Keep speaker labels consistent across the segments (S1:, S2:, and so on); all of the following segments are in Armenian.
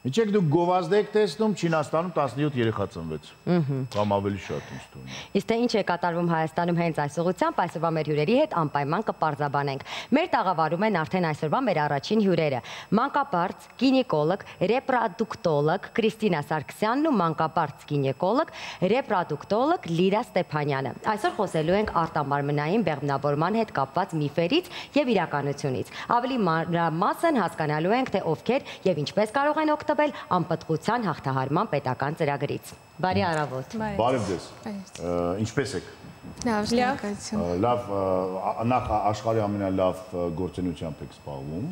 S1: Միջեք դուք գովազդ եք տեսնում, Չինաստանում 17 երեխա ծնվեց, կամ ավելի շատ ինձ թվում է։
S2: Իսկ թե ինչ է կատարվում Հայաստանում հենց այս ուղղությամբ, այսօրվա մեր հյուրերի հետ անպայման կպարզաբանենք։ Մեր տաղավարում են արդեն այսօրվա մեր առաջին հյուրերը՝ մանկաբարձ, գինեկոլոգ, ռեպրոդուկտոլոգ Կրիստինա Սարգսյանն ու մանկաբարձ գինեկոլոգ, ռեպրոդուկտոլոգ Լիրա Ստեփանյանը։ Այսօր խոսելու ենք արտամարմնային բեղմնավորման հետ կապված միֆերից եւ իրականությունից։ Ավելի մանրամասն հասկանալու ենք, թե ովքեր եւ ինչպես կարող են օգտվել անպտղության հաղթահարման պետական ծրագրից։ Բարի առավոտ։
S1: Բարև ձեզ։ Ինչպես եք։ Լավ, նախ աշխարհի ամենալավ գործունեությամբ եք զբաղվում։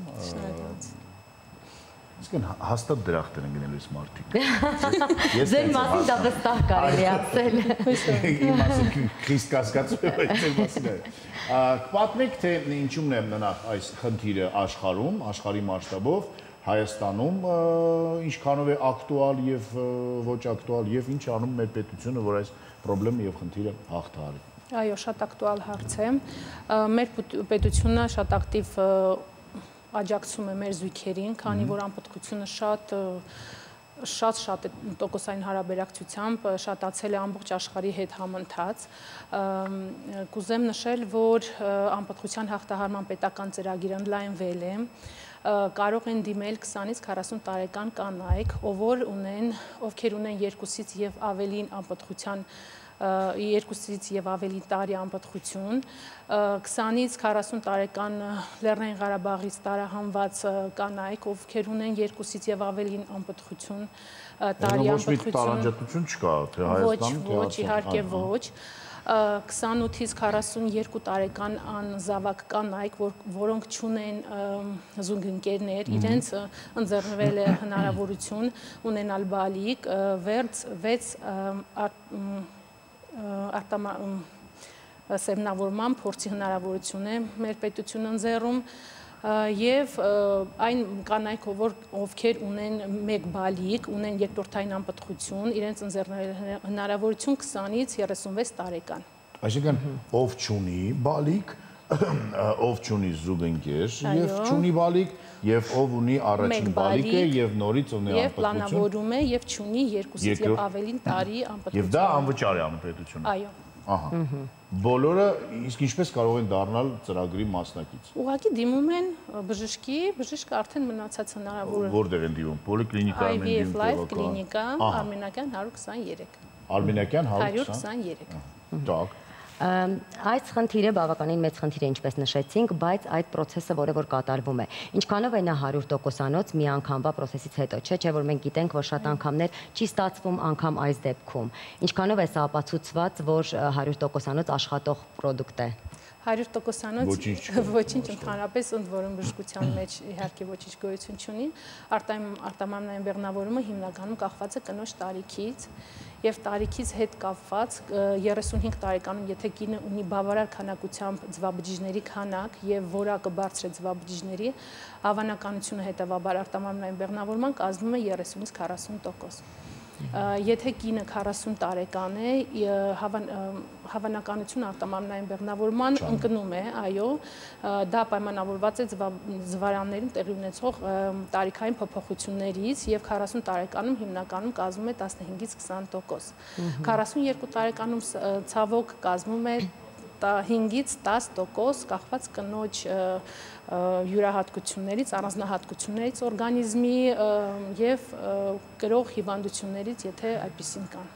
S1: Իսկ հաստատ դրախտեր են գնելու այս մարդիկ։
S2: Ձեր մասին դա վստահ կարելի ասել։
S1: Իմ մասին քրիստ կասկածում է այդ մասին։ Պատմեք, թե ինչումն է նախ այս խնդիրը աշխարհում, աշխարհի մասշտաբով, Հայաստանում ինչքանով է ակտուալ եւ ոչ ակտուալ եւ ինչ անում մեր պետությունը, որ այս խնդրեմը եւ խնդիրը հաղթահարի։
S3: Այո, շատ ակտուալ հարց է։ Մեր պետությունը շատ ակտիվ աջակցում է մեր զույգերին, քանի որ անպտղությունը շատ տոկոսային հարաբերակցությամբ շատացել է ամբողջ աշխարհի հետ համընթաց։ Կուզեմ նշել, որ անպտղության հաղթահարման պետական ծրագիրը ընդլայնվել է, կարող են դիմել 20-ից 40 տարեկան կանայք, ովքեր ունեն 2-ից եւ ավելին անպտղության 2-ից եւ ավելի տարի անպտղություն, 20-ից 40 տարեկան Լեռնային Ղարաբաղից տարահանված կանայք, ովքեր ունեն 2-ից եւ ավելին անպտղություն, տարի անպտղություն։
S1: Տարանջատություն չկա, թե Հայաստանում, թե
S3: Ոչ, իհարկե ոչ։ 28-ից 42 տարեկան անզավակ կանայք, որոնք չունեն զուգընկերներ, իրենց ընձեռնվել է հնարավորություն ունենալ բալիկ, 6 սերմնավորման փորձի հնարավորություն է մեր պետությունը ընձեռում եւ այն կանայք, ովքեր ունեն 1 բալիկ, ունեն երկրորդային անպտղություն, իրենց ընձեռնել հնարավորություն 20-ից 36 տարեկան։
S1: Այսինքն ով չունի բալիկ, ով չունի զուգընկեր եւ չունի բալիկ, եւ ով ունի առաջին բալիկը եւ նորից ունի անպտղություն։ Եվ
S3: պլանավորում է եւ չունի 2-ից եւ ավելին տարի անպտղություն։
S1: Եւ դա անվճար է անում պետությունը։
S3: Այո։
S1: Ահա։ Բոլորը իսկ ինչպես կարող են դառնալ ծրագրի մասնակից։
S3: Ուղղակի դիմում են բժշկը արդեն մնացած հնարավոր է։
S1: Որտեղ են դիմում։ Պոլիկլինիկայում են դիմում։
S3: IVF Life կլինիկա, Արմենակյան 123։
S1: Արմենակյան 123։ Так։
S2: Այս խնդիրը բավականին մեծ խնդիր է, ինչպես նշեցինք, բայց այդ process-ը, որը որ կատարվում է, ինչքանով է նա 100%-անոց մի անգամվա process-ից հետո, չէ, որ մենք գիտենք, որ շատ անգամներ չի ստացվում անգամ այս դեպքում։ Ինչքանով է սա ապացուցված, որ 100%-անոց աշխատող product է։
S3: 100%-անոց ոչինչ ընդհանրապես ընդ որում բժշկության մեջ իհարկե ոչինչ գոյություն չունի։ Արտամարմնային բեղմնավորումը հիմնականում կախված է կնոջ տարիքից եւ տարիքից հետ կապված 35 տարեկանում եթե կինը ունի բավարար քանակությամբ ձվաբջիջների քանակ եւ որակը բարձր է ձվաբջիջների, հավանականությունը հետեւաբար արտամարմնային բեղմնավորման կազմում է 30-ից 40%։ Եթե կինը 40 տարեկան է, հավանականություն արտամարմնային բեղմնավորման ընկնում է, այո, դա պայմանավորված է ձվարաններում տեղի ունեցող տարիքային փոփոխություններից եւ 40 տարեկանում հիմնականում կազմում է 15-ից 20%։ 42 տարեկանում ցավոք կազմում է 5-ից 10% կախված կնոջ յուրահատկություններից, առանձնահատկություններից օրգանիզմի եւ կրող հիվանդություններից, եթե այդպիսին կան։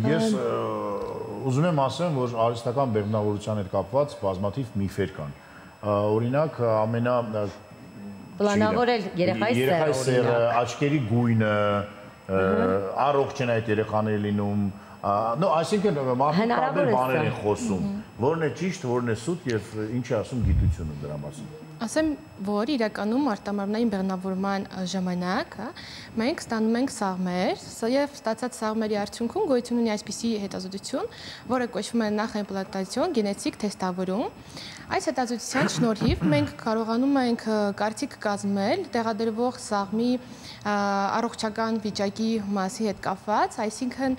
S1: Ես ուզում եմ ասեմ, որ արհեստական բեղմնավորության հետ կապված բազմաթիվ միֆեր կան։ Օրինակ,
S2: պլանավորել երեխայի
S1: սերը, աչքերի գույնը, առողջ են այդ երեխաները լինում, այսինքն մարդիկ տարբեր բաներ են խոսում, որն է ճիշտ, որն է սուտ եւ ինչ է ասում գիտությունը դրա մասին։
S4: Ասեմ, որ իրականում արտամարմնային բեղմնավորման ժամանակ մենք ստանում ենք սաղմեր եւ ստացած սաղմերի արդյունքում գոյություն ունի այսպիսի հետազոտություն, որը կոչվում է նախիմպլանտացիոն գենետիկ թեստավորում։ Այս հետազոտության շնորհիվ մենք կարողանում ենք կարծիք կազմել տեղադրվող սաղմի առողջական վիճակի մասի հետ կապված, այսինքն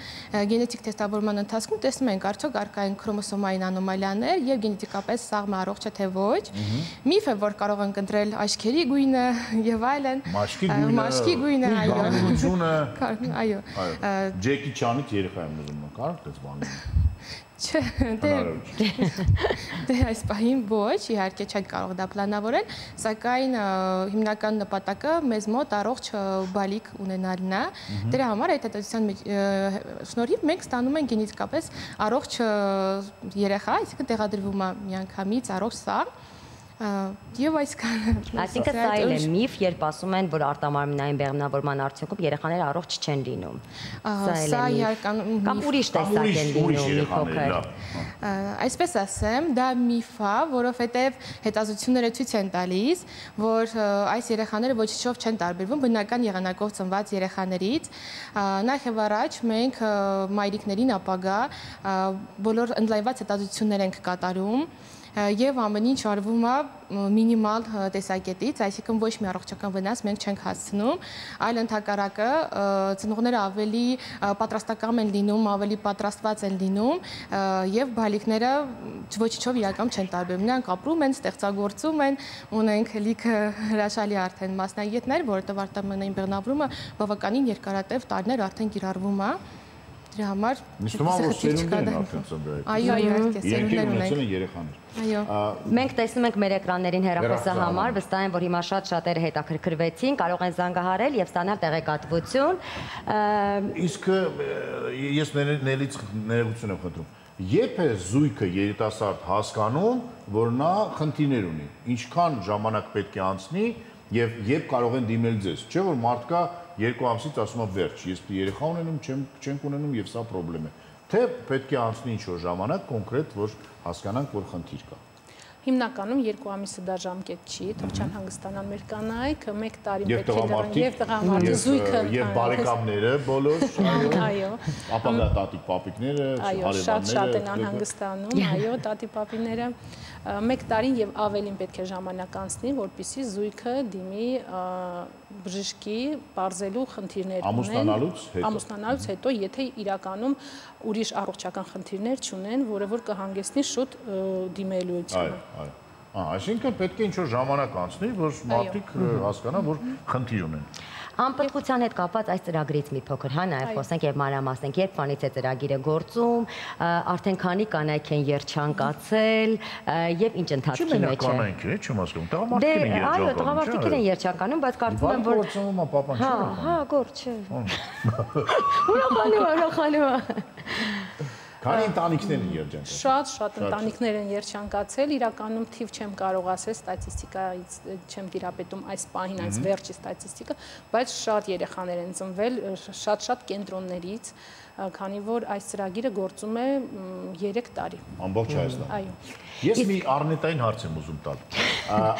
S4: գենետիկ թեստավորման ընթացքում տեսնում ենք արդյոք առկա են քրոմոսոմային անոմալիաներ եւ գենետիկապես սաղմը առողջ է թե ոչ։ Միֆ է, որ կարող են կընտրել աչքերի գույնը եւ այլն։
S1: Մաշկի գույնը, գանգությունը,
S4: այո։
S1: Ջեկի Չանից երեխա եմ ուզում, կարող դες բանը։
S4: Չէ, դե այս պահին ոչ, իհարկե չեք կարող դա պլանավորել, սակայն հիմնական նպատակը մեզ մոտ առողջ բալիկ ունենալն է։ Դրա համար այդ հետազոտության շնորհիվ մենք ստանում ենք գենետիկապես առողջ երեխա, այսինքն տեղադրվում է միանգամից առողջ սաղ։ Եվ այսքան։
S2: Այսինքն սա էլ է միֆ, երբ ասում են, որ արտամարմնային բեղմնավորման արդյունքում երեխաները առողջ չեն լինում։
S4: Սա իրականում
S2: կամ ուրիշ տեսակ են լինում մի փոքր։
S4: Այսպես ասեմ, դա միֆ է, որովհետև հետազոտությունները ցույց են տալիս, որ այս երեխաները ոչինչով չեն տարբերվում բնական եղանակով ծնված երեխաներից։ Նախ եւ առաջ մենք մայրիկներին ապագա բոլոր ընդլայնված հետազոտություններ ենք կատարում եւ ամեն ինչ արվում է մինիմալ տեսակետից, այսինքն ոչ մի առողջական վնաս մենք չենք հասցնում, այլ ընդհակառակը ծնողները ավելի պատրաստական են լինում, ավելի պատրաստված են լինում եւ բալիկները ոչինչով իրական չեն տարբերվում, նրանք ապրում են, ստեղծագործում են, ունենք լիքը հրաշալի արդեն մասնագետներ, որովհետեւ արտամարմնային բեղմնավորումը բավականին երկարատև տարիներ արդեն կիրառվում է։ Դրա համար
S1: սերունդներ են արդեն ծնվել։
S4: Այո, իհարկե, սերունդներ
S1: ունենք երեխաներ։
S4: Այո։
S2: Մենք տեսնում ենք մեր էկրաններին հեռախոսը համար, վստահ եմ, որ հիմա շատ շատերը հետաքրքրվեցին, կարող են զանգահարել եւ ստանալ տեղեկատվություն։
S1: Իսկ ես ներից ներողություն եմ խնդրում։ Երբ է զույգը երիտասարդ հասկանում, որ նա խնդիրներ ունի, ինչքան ժամանակ պետք է անցնի եւ երբ կարող են դիմել ձեզ, չէ՞ որ մարդկա 2 ամսից ասում է վերջ, ես երեխա ունենում, չենք ունենում եւ սա խնդրեմ է։ Թե պետք է անցնի ինչ-որ ժամանակ կոնկրետ, որ հասկանանք, որ խնդիր կա։
S3: Հիմնականում 2 ամիսը դա ժամկետ չի, թող չան հանգստանալ մեր կանայք, 1 տարի պետք է դառնան եւ տղամարդի զույգը
S1: եւ բարեկամները բոլոր,
S3: այո,
S1: ապագա տատիկ պապիկները,
S3: այո, շատ են անհանգստանում, այո, տատի պապիները 1 տարին եւ ավելին պետք է ժամանակ անցնի, որպեսզի զույգը դիմի բժշկի բարձելու խնդիրներ ունեն։ Ամուսնանալուց հետո, եթե իրականում ուրիշ առողջական խնդիրներ չունեն, որը որ կհանգեցնի շուտ դիմելույթը։
S1: Այսինքն պետք է ինչ-որ ժամանակ անցնի, որ մարդիկ հասկանան, որ խնդիր ունեն։
S2: Անպտղության հետ կապված այս ծրագրից մի փոքր հա նաև խոսենք եւ մանրամասնենք, երբ բանից է ծրագիրը գործում, արդեն քանի կանայք են երջանկացել եւ ինչ ընթացքի մեջ է։
S1: Չի կանայք է, չեմ հասկանում, տղամարդիկ են երջանկանում։
S2: Այո, տղամարդիկներ են երջանկանում, բայց կարծում եմ, որ
S1: գործում է պապան չէ։
S2: Հա, գործ չէ։ Ուրախանում։
S1: Քանի ընտանիքներ են երջանկացել։
S3: Շատ ընտանիքներ են երջանկացել, իրականում թիվ չեմ կարող ասել, ստատիստիկայից չեմ տիրապետում այս պահին, այս վերջի ստատիստիկը, բայց շատ երեխաներ են ծնվել, շատ կենտրոններից, քանի որ այս ծրագիրը գործում է 3 տարի։
S1: Ամբողջ Հայաստան։
S3: Այո։
S1: Ես մի առնետային հարց եմ ուզում տալ։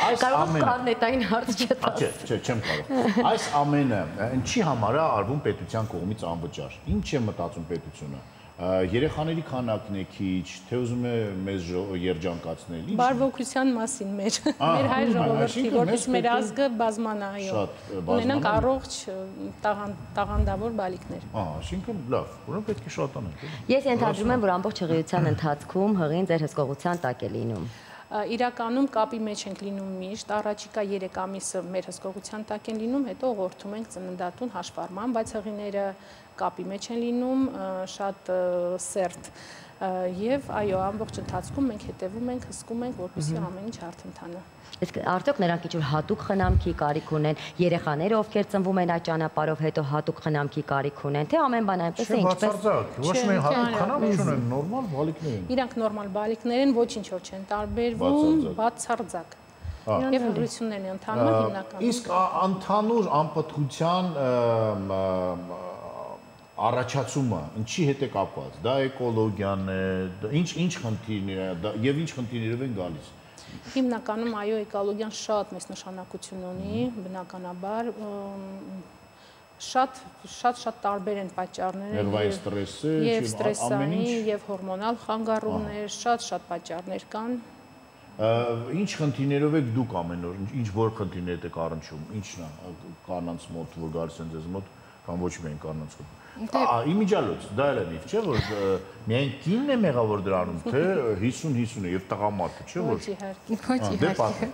S1: Այս
S2: ամենը առնետային հարց չտաս։
S1: Չէ, չեմ կարող։ Այս ամենը ինչի համար է արվում պետության կողմից անվճար։ Ինչ է մտածում պետությունը։ Երեխաների քանակն է քիչ, թե ուզում է մեզ երջանկացնել։
S3: Բարվոքության մասին մեր հայ ժողովրդի, որպես մեր ազգը բազմանա, այո։ Ունենանք առողջ տաղանդավոր բալիկներ։
S1: Այսինքն լավ, ուրեմն պետք է շատ անենք։
S2: Ես ենթադրում եմ, որ ամբողջ հղիության ընթացքում հղին ձեր հսկողության տակ է լինում։
S3: Իրականում կապի մեջ ենք լինում միշտ, առաջիկա 3 ամիսը մեր հսկողության տակ են լինում, հետո ուղղորդում ենք ծննդատուն հաշվառման, բայց հղիները կապի մեջ են լինում, շատ սերտ եւ այո, ամբողջ ընթացքում մենք հետևում ենք, հսկում ենք, որպեսզի ամեն ինչ հարթընթանա։
S2: Իսկ արդյոք նրանք ինչ-որ հատուկ խնամքի կարիք ունեն, երեխաները ովքեր ծնվում են այդ ճանապարհով, հետո հատուկ խնամքի կարիք ունեն, թե ամեն բան այնպես է, ինչպես
S1: ոչ մի հատուկ խնամք չունեն, նորմալ բալիկներ են։
S3: Իրանք նորմալ բալիկներ են, ոչինչով չեն տարբերվում, բացարձակ։ Եվ հղիություններն են ընթանում հիմնականում։
S1: Իսկ ընդհանուր անպտղության առաջացումը ինչի հետ է կապված, դա էկոլոգիան է, ինչ խնդիրներ է եւ ինչ խնդիրներով են գալիս։
S3: Հիմնականում այո, էկոլոգիան շատ մեծ նշանակություն ունի, բնականաբար շատ տարբեր են պատճառները եւ ստրեսային եւ հորմոնալ խանգարումներ, շատ պատճառներ կան։
S1: Ինչ խնդիրներով եք դուք ամեն օր, ինչ որ խնդիրներ եք առնչում, ինչն է կանանց մոտ, որ գալիս են ձեզ մոտ, կամ ոչ միայն կանանց մոտ։ Իմիջիալոց, դա էլ է միֆ, չէ՞ որ միայն կինն է մեղավոր դրանում, թե 50-50-ը եւ տղամարդը, չէ՞ որ։
S4: Ոչ իհարկե։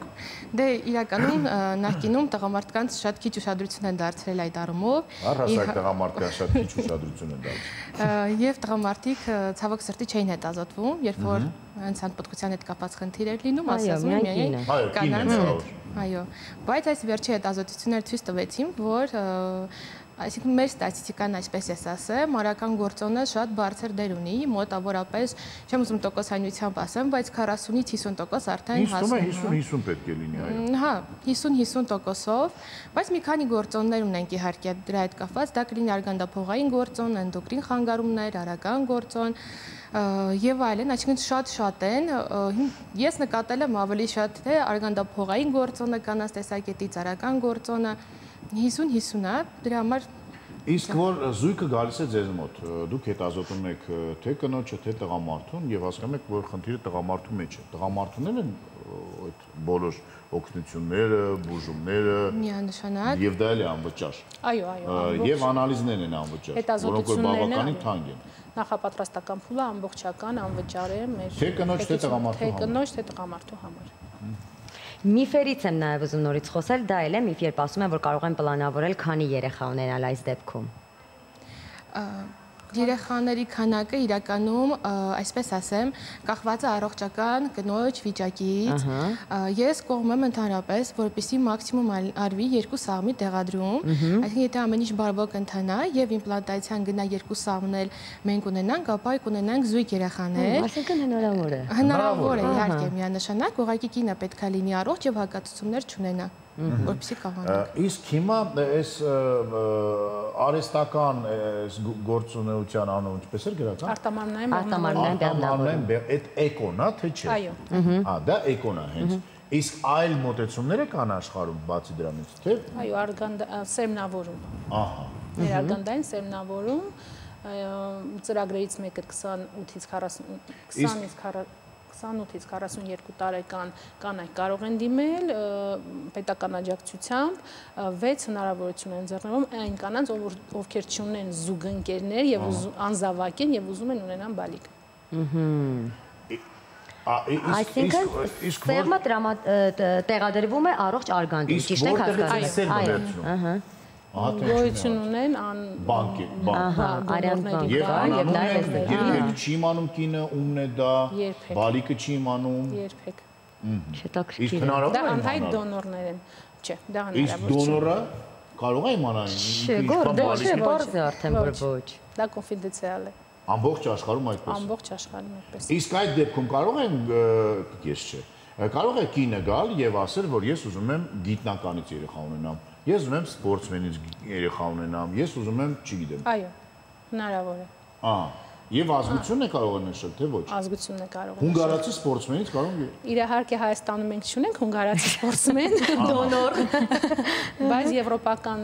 S4: Դե իրականում նախկինում տղամարդկանց շատ քիչ ուշադրություն են դարձրել այդ առումով։
S1: Առհասարակ տղամարդկան շատ քիչ ուշադրություն են դարձրել։
S4: Եվ տղամարդիկ ցավոք սրտի չէին հետազոտվում, երբ որ հենց անպատկության հետ կապված խնդիր էր լինում, ասում են միայն կանանց հետ։ Այո, բայց այս վերջի հետազոտությունները ցույց տվեցին, որ այսինքն մեր ստատիստիկան այսպես ես ասեմ, մարական գործոնը շատ բարձր դեր ունի, մոտավորապես, չեմ ուզում տոկոսայնությամբ ասեմ, բայց 40-ից 50% արդեն հասնում է։
S1: 50-50 պետք է լինի, այո։
S4: Հա, 50-50%-ով, բայց մի քանի գործոններ ունենք իհարկե դրա հետ կապված, դա կլինի արգանդափողային գործոն, էնդոկրին խանգարումներ, արական գործոն եւ այլն, այսինքն շատ են։ Ես նկատել եմ ավելի շատ թե արգանդափողային գործոնը կանանց տեսակետից, արական գործոնը 50-50-ը, դրա համար
S1: Իսկ որ զույգը գալիս է ձեզ մոտ, դուք հետազոտում եք թե կնոջը, թե տղամարդուն եւ հասկանում եք, որ խնդիրը տղամարդու մեջ է։ Տղամարդուն են այդ բոլոր օգնությունները, բուժումները
S4: միանշանակ
S1: եւ դա էլ է անվճար։
S3: Այո,
S1: Եւ անալիզներն են անվճար, որոնք որ բավականին թանկ են։
S3: Նախապատրաստական փուլը ամբողջական անվճար է մեր
S1: թե կնոջ թե տղամարդու համար։
S3: Թե կնոջ թե տղամարդու համար։
S2: Միֆերից եմ նաև ուզում նորից խոսել, դա էլ է միֆ, երբ ասում են, որ կարող են պլանավորել քանի երեխա ունենալ այս դեպքում։
S4: Երեխաների քանակը իրականում, այսպես ասեմ, կախված է առողջական կնոջ վիճակից։ Ես կողմ եմ ընդհանրապես, որպեսզի մաքսիմում արվի 2 սաղմի տեղադրում, այսինքն եթե ամեն ինչ բարվոք ընթանա եւ իմպլանտացիան գնա 2 սաղմն էլ մենք ունենանք, ապա կունենանք զույգ երեխաներ։
S2: Այսինքն հնարավոր է։
S4: Հնարավոր է, իհարկե, միանշանակ, ուղղակի կինը պետք է լինի առողջ եւ հակացություններ չունենա, որպեսզի կաղանանք։
S1: Իսկ հիմա այս արհեստական գործունեության անունը ինչպես էր գրական։
S2: Արտամարմնային
S1: այդ էկոնա թե չէ։
S3: Այո։
S1: Դա էկոնա հենց։ Իսկ այլ մոտեցումներ կան աշխարհում բացի դրանից, թե։
S3: Այո, սերմնավորում։
S1: Ահա։
S3: Ներարգանդային սերմնավորում ծրագրերից մեկը 28-ից 42 տարեկան կանայք կարող են դիմել պետական աջակցությամբ 6 հնարավորություն են ձեռնարկում այն կանանց, ովքեր չունեն զուգընկերներ եւ անզավակ են եւ ուզում են ունենան բալիկ։
S2: Այսինքն սերմը տեղադրվում է առողջ արգանդում, ճիշտ եք հասկանում։
S3: Գոյություն ունեն
S2: բանկերի
S1: երբեք չի իմանում կինը ումն է դա, բալիկը չի իմանում։
S3: Երբեք։
S1: Իսկ հնարավոր է
S3: դա անհայտ դոնորներ են։ Չէ, դա հնարավոր չէ։
S1: Իսկ դոնորը կարող է իմանալ
S2: չէ, բարձ է արդեն որ ոչ։
S3: Դա կոնֆիդենցիալ է։
S1: Ամբողջ աշխարհում այդպես։
S3: Ամբողջ աշխարհում այդպես։
S1: Իսկ այդ դեպքում կարող են ես չէ։ Կարող է կինը գալ եւ ասել, որ ես ուզում եմ գիտնականից երեխա ունենամ։ Ես ուզում եմ սպորտսմենից երեխա ունենամ, ես ուզում եմ, չգիտեմ։
S3: Այո, հնարավոր է։
S1: Եվ ազգությունն է կարող է նշել, թե ոչ։
S3: Ազգությունն է կարող է։
S1: Հունգարացի սպորտսմենից կարող է։
S3: Իհարկե Հայաստանում մենք չունենք հունգարացի սպորտսմեն, դոնոր, բայց եվրոպական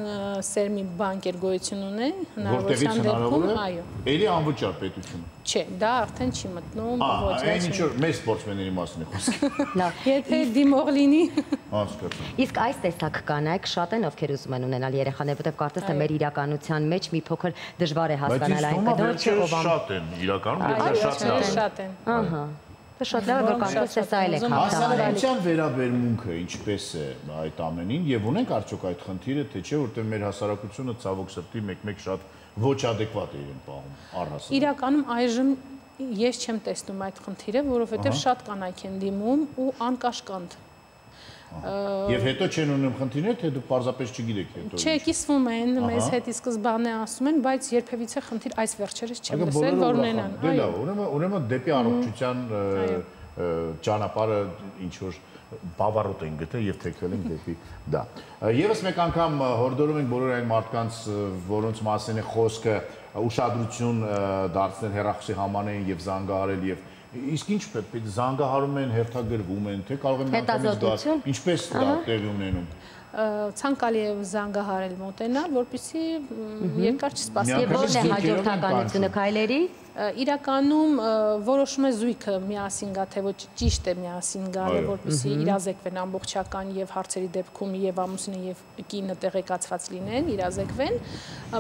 S3: սերմի բանկեր գոյություն ունեն, հնարավորության դեպքում, այո։
S1: Էլի անվճար պետությունը։
S3: Չէ, դա արդեն չի մտնում ոչ
S1: ոչ։ Այն ինչ որ մեր սպորտսմենների մասին է խոսքը։
S2: Լավ,
S3: եթե դիմող լինի։
S1: Հասկացա։
S2: Իսկ այս տեսակ կանայք շատ են, ովքեր ուզում են ունենալ երեխաներ, որտեղ կարծես թե մեր իրականության մեջ մի փոքր դժվար է հասկանալ այն կդորջը, ով
S1: շատ են իրականում,
S3: շատ են։
S2: Ահա։ Դա շատ լավ է, որ կարծես թե սա էլ է խնդիրը։
S1: Հասարակության վերաբերմունքը ինչպես է այդ ամենին եւ ունենք արդյոք այդ խնդիրը, թե չէ, որտեղ մեր հասարակությունը ցավոք սրտի մեկ-մեկ շատ ոչ ադեկվատ է իրեն պահում առհասարակ։
S3: Իրականում այժմ ես չեմ տեսնում այդ խնդիրը, որովհետև շատ կանայք են դիմում ու անկաշկանդ։
S1: Եվ հետո չեն ունում խնդիրներ, թե դուք պարզապես չգիտեք հետո։
S3: Չէ, կիսվում են, մեզ հետ ի սկզբանե ասում են, բայց երբևիցե խնդիր այս վերջերս չեմ լսել, որ ունենան։
S1: Դե լավ, ուրեմն դեպի առողջության ճանապարհը ինչ որ բավարարոտ են գտել եւ թեքվել են դեպի դա։ Եվս մեկ անգամ հորդորում ենք բոլոր այն մարդկանց, որոնց մասին է խոսքը, ուշադրություն դարձնել հեռախոսի համանեն եւ զանգահարել եւ իսկ ինչ պետք է զանգահարում են, հերթագրվում են, թե կարող են
S2: հետազոտություն,
S1: ինչպես դա տեղի ունենում։
S3: ցանկալի է զանգահարել մոտենալ, որպեսզի երկար չսպասի։
S2: Եվ ո՞րն է հաջորդականությունը քայլերի։
S3: Իրականում որոշում է զույգը միասին գա, թե ոչ ճիշտ է միասին գալը, որպեսզի իրազեկվեն ամբողջական եւ հարցերի դեպքում եւ ամուսինը եւ կինը տեղեկացված լինեն, իրազեկվեն,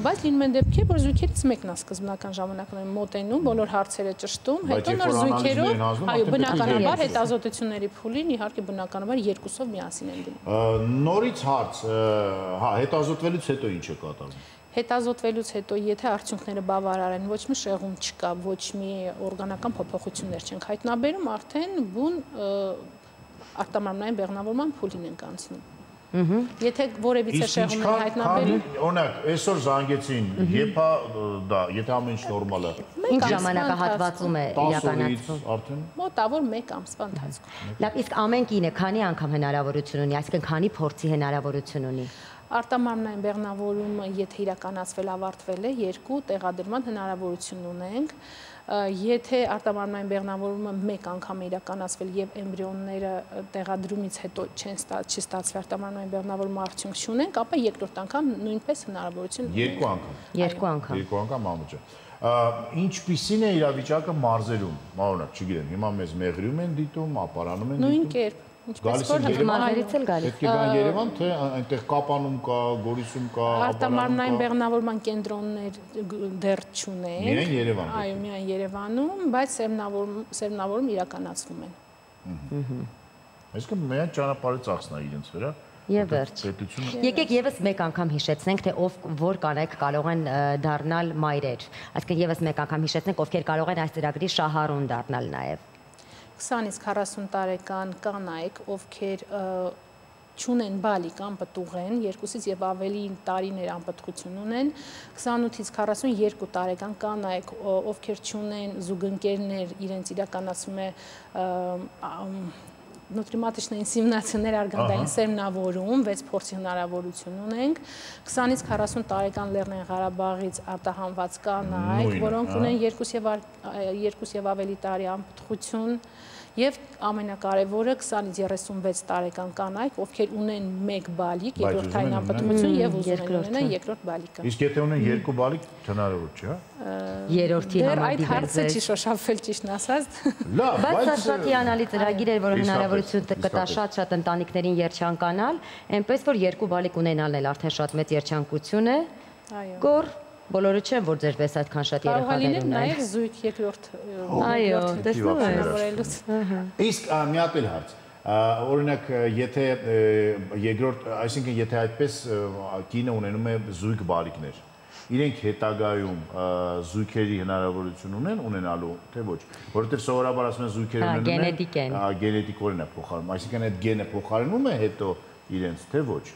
S3: բայց լինում են դեպքեր, որ զույգերից մեկն է սկզբնական ժամանակներում մոտենում, բոլոր հարցերը ճշտում, հետո նոր զույգերով, այո, բնականաբար հետազոտությունների փուլին իհարկե բնականաբար երկուսով միասին են գնում։
S1: Նորից հարց, հա, հետազոտվելուց հետո ինչ է կատարվում։
S3: Հետազոտվելուց հետո, եթե արդյունքները բավարար են, ոչ մի շեղում չկա, ոչ մի օրգանական փոփոխություններ չենք հայտնաբերում, արդեն բուն արտամարմնային բեղմնավորման փուլին ենք անցնում։ Եթե որևիցե շեղում են հայտնաբերում,
S1: օրինակ, այսօր զանգեցին, երբ դա, եթե ամեն ինչ նորմալ է։
S2: Ինչ ժամանակահատվածում է իրականացվում։
S1: Արդեն
S3: մոտավոր 1 ամսվա ընթացքում։
S2: Լավ, իսկ ամեն կինը քանի անգամ հնարավորություն ունի, այսինքն քանի փորձի հնարավորություն ունի։
S3: Արտամարմնային բեղմնավորումը, եթե իրականացվել ավարտվել է, 2 տեղադրման հնարավորություն ունենք։ Եթե արտամարմնային բեղմնավորումը 1 անգամ է իրականացվել եւ էմբրիոնները տեղադրումից հետո չի ստացվել արտամարմնային բեղմնավորումը արդյունք չունենք, ապա երկրորդ անգամ նույնպես հնարավորություն ունենք։
S2: 2 անգամ։
S1: 2 անգամ ամուջը։ Ինչպիսին է իրավիճակը մարզերում, օրինակ, չգիտեմ, հիմա մեզ մեղրիում են դիտում, ապարանում են դիտում։
S3: Նույն կերպ։
S1: Գալիս են
S2: մարզերից էլ գալիս։
S1: Պետք է գան Երևան, թե այնտեղ Կապանում կա, Գորիսում կա,
S3: արտամարմնային բեղմնավորման կենտրոններ դեռ չունեն։
S1: Միայն Երևանում։
S3: Այո, միայն Երևանում, բայց սերմնավորում իրականացվում են։
S1: Այսինքն միայն ճանապարհը ծախսն է իրենց վրա։
S2: Եվ վերջ։ Եկեք եւս մեկ անգամ հիշեցնենք, թե որ կանայք կարող են դառնալ մայրեր։ Այսինքն եւս մեկ անգամ հիշեցնենք, ովքեր կարող են այս ծրագրի շահառուն դառնալ նաեւ։
S3: 20-ից 40 տարեկան կանայք, ովքեր չունեն բալիկ անպտուղ են, 2-ից եւ ավելի տարիներ անպտղություն ունեն, 28-ից 42 տարեկան կանայք, ովքեր չունեն զուգընկերներ, իրենց իրականացում է внутриматочная инсеминация արգանդային սերմնավորում, 6 փորձի հնարավորություն ունենք, 20-ից 40 տարեկան Լեռնային Ղարաբաղից արտահանված կանայք, որոնք ունեն 2 եւ ավելի տարի անպտղություն, եւ ամենակարևորը 20-ից 36 տարեկան կանայք, ովքեր ունեն 1 բալիկ, երկրորդային անպտղություն եւ ուզում են ունենալ երկրորդ բալիկը։
S1: Իսկ եթե ունեն 2 բալիկ, հնարավոր չէ, հա։
S2: Երրորդի համար
S3: այդ հարցը չի շոշափվել ճիշտն ասած։
S1: Լավ,
S2: բայց սա շատ հիանալի ծրագիր էր, որը հնարավորություն կտա շատ ընտանիքներին երջանկանալ, այնպես որ 2 բալիկ ունենալն էլ արդեն շատ մեծ երջանկություն է։
S3: Այո։
S2: Գոր բոլորը չեն, որ ձեր պես այդքան շատ երեխաներ ունեն։
S3: Նաև զույգ երկրորդ։
S2: Այո, տեսնում
S3: ես։
S1: Իսկ մի հատ էլ հարց։ Օրինակ, եթե երկրորդ, այսինքն եթե այդպես կինը ունենում է զույգ բալիկներ, իրենք հետագայում զույգերի հնարավորություն ունեն ունենալու, թե ոչ, որովհետև սովորաբար ասում են զույգերը ունենում են գենետիկորեն է փոխարինում, այսինքն այդ գենը փոխարինում է հետո իրենց, թե ոչ։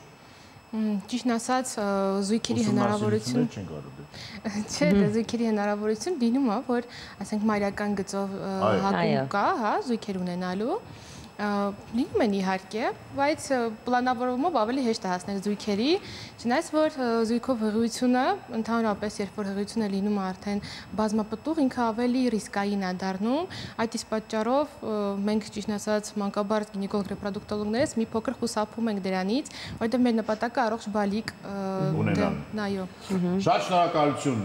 S4: Ճիշտն ասած, զույգերի հնարավորություն չէ, զույգերի հնարավորություն լինում է, որ ասենք մայրական գծով հակում կա, հա, զույգեր ունենալու լինում են իհարկե, բայց պլանավորումով ավելի հեշտ է հասնել զույգերի, չնայած որ զույգով հղիությունը, ընդհանրապես երբ որ հղիությունը լինում է արդեն բազմապտուղ, ինքը ավելի ռիսկային է դառնում, այդ իսկ պատճառով մենք ճիշտն ասած մանկաբարձ գինեկոլոգ ռեպրոդուկտոլոգներից մի փոքր խուսափում ենք դրանից, որովհետև մեր նպատակը առողջ բալիկ ունենալն, այո։
S1: Շատ շնորհակալություն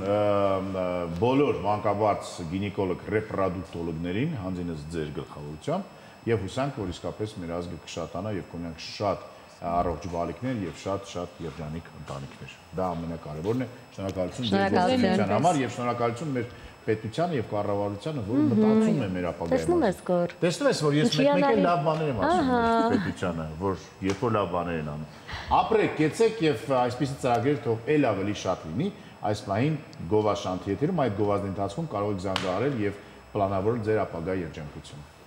S1: բոլոր մանկաբարձ գինեկոլոգ ռեպրոդուկտոլոգներին, հանձինս ձեր գլխավորությամբ եւ հուսանք, որ իսկապես մեր ազգը կշատանա եւ կունենանք շատ առողջ բալիկներ եւ շատ երջանիկ ընտանիքներ։ Դա ամենակարևորն է։ Շնորհակալություն ձեր գործունեության համար եւ շնորհակալություն մեր պետությանը եւ կառավարությանը, որը մտածում է մեր ապագայի մասին։ Տեսնում ես, որ ես մեկ-մեկ էլ լավ բաներ եմ ասում պետությանը, որ երբ որ լավ բաներ են անում։ Ապրեք, կեցեք եւ այսպիսի ծրագրեր թող ել ավելի շատ լինի։ Այս պահին գովազդ շանթի եթերում այդ գովազդի ընթացքում կարող եք զանգահարել եւ պլանավորել ձեր ապագա երջանկությունը։